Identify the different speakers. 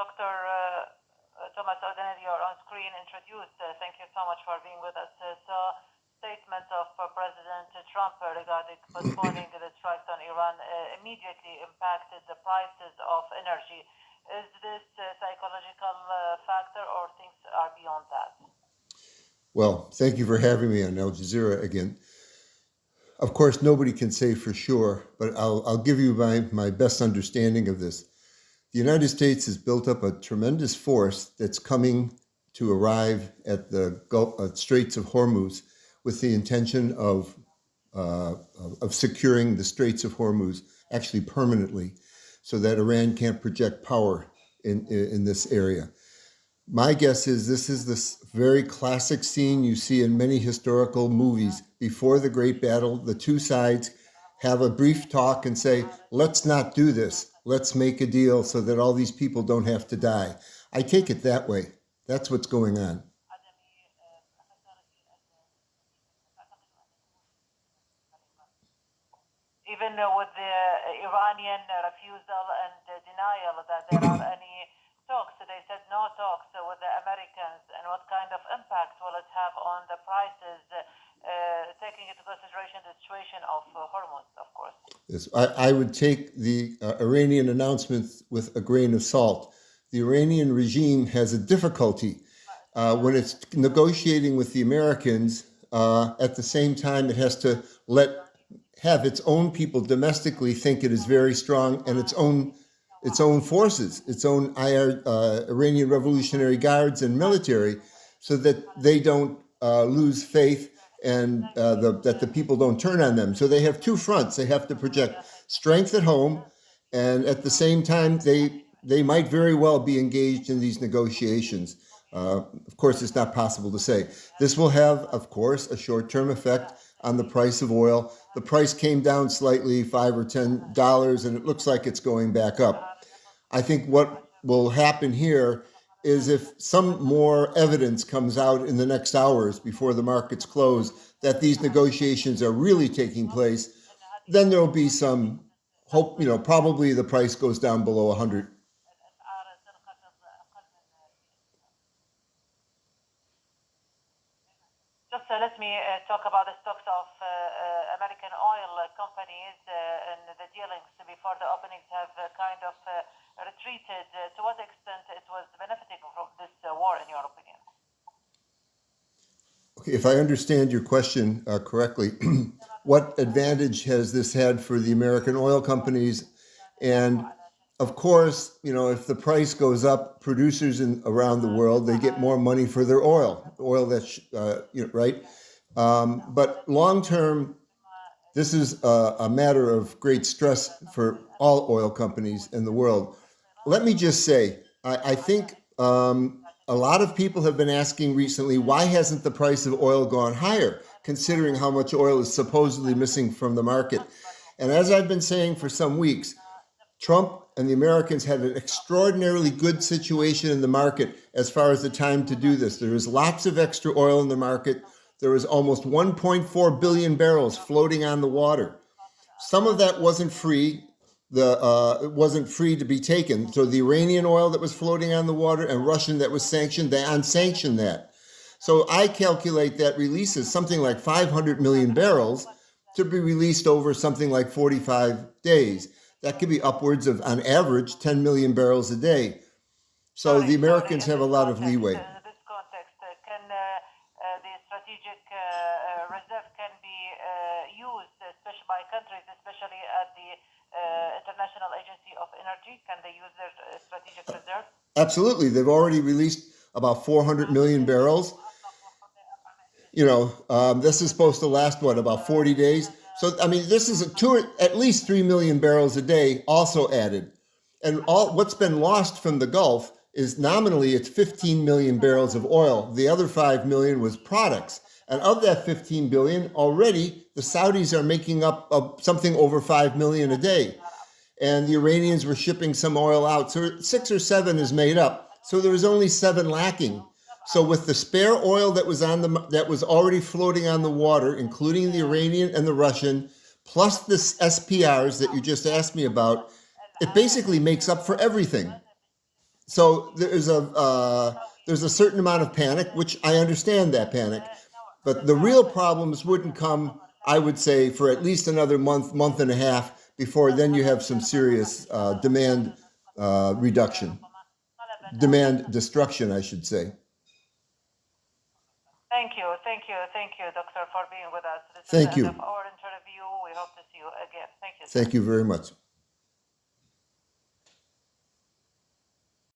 Speaker 1: Dr. Thomas O'Donnell, you're on screen introduced. Thank you so much for being with us. So, statement of President Trump regarding postponing the strikes on Iran immediately impacted the prices of energy. Is this a psychological factor or things are beyond that?
Speaker 2: Well, thank you for having me on Al Jazeera again. Of course, nobody can say for sure, but I'll give you my best understanding of this. The United States has built up a tremendous force that's coming to arrive at the Straits of Hormuz with the intention of securing the Straits of Hormuz actually permanently, so that Iran can't project power in this area. My guess is this is this very classic scene you see in many historical movies. Before the Great Battle, the two sides have a brief talk and say, let's not do this. Let's make a deal so that all these people don't have to die. I take it that way. That's what's going on.
Speaker 1: Even with the Iranian refusal and denial that there are any talks, they said no talks with the Americans, and what kind of impact will it have on the prices, taking into consideration the situation of Hormuz, of course?
Speaker 2: Yes, I would take the Iranian announcements with a grain of salt. The Iranian regime has a difficulty when it's negotiating with the Americans. At the same time, it has to have its own people domestically think it is very strong, and its own forces, its own Iranian Revolutionary Guards and military, so that they don't lose faith and that the people don't turn on them. So they have two fronts. They have to project strength at home, and at the same time, they might very well be engaged in these negotiations. Of course, it's not possible to say. This will have, of course, a short-term effect on the price of oil. The price came down slightly, $5 or $10, and it looks like it's going back up. I think what will happen here is if some more evidence comes out in the next hours before the markets close that these negotiations are really taking place, then there'll be some hope, probably the price goes down below 100.
Speaker 1: Just let me talk about the stocks of American oil companies and the dealings before the openings have kind of retreated. To what extent it was benefiting from this war, in your opinion?
Speaker 2: Okay, if I understand your question correctly, what advantage has this had for the American oil companies? And of course, if the price goes up, producers around the world, they get more money for their oil that's, right? But long term, this is a matter of great stress for all oil companies in the world. Let me just say, I think a lot of people have been asking recently, why hasn't the price of oil gone higher, considering how much oil is supposedly missing from the market? And as I've been saying for some weeks, Trump and the Americans had an extraordinarily good situation in the market as far as the time to do this. There is lots of extra oil in the market. There was almost 1.4 billion barrels floating on the water. Some of that wasn't free. It wasn't free to be taken. So the Iranian oil that was floating on the water and Russian that was sanctioned, they unsanctioned that. So I calculate that releases something like 500 million barrels to be released over something like 45 days. That could be upwards of, on average, 10 million barrels a day. So the Americans have a lot of leeway.
Speaker 1: In this context, can the strategic reserve can be used, especially by countries, especially at the International Agency of Energy? Can they use their strategic reserve?
Speaker 2: Absolutely. They've already released about 400 million barrels. This is supposed to last, about 40 days? So, this is at least 3 million barrels a day also added. And what's been lost from the Gulf is nominally it's 15 million barrels of oil. The other 5 million was products. And of that 15 billion, already the Saudis are making up something over 5 million a day. And the Iranians were shipping some oil out. So 6 or 7 is made up. So there was only 7 lacking. So with the spare oil that was already floating on the water, including the Iranian and the Russian, plus the SPRs that you just asked me about, it basically makes up for everything. So there's a certain amount of panic, which I understand that panic, but the real problems wouldn't come, I would say, for at least another month and a half before then you have some serious demand reduction, demand destruction, I should say.
Speaker 1: Thank you, Doctor, for being with us. This is
Speaker 2: Thank
Speaker 1: the end
Speaker 2: you.
Speaker 1: of our interview. We hope to see you again. Thank you, sir.
Speaker 2: Thank you very much.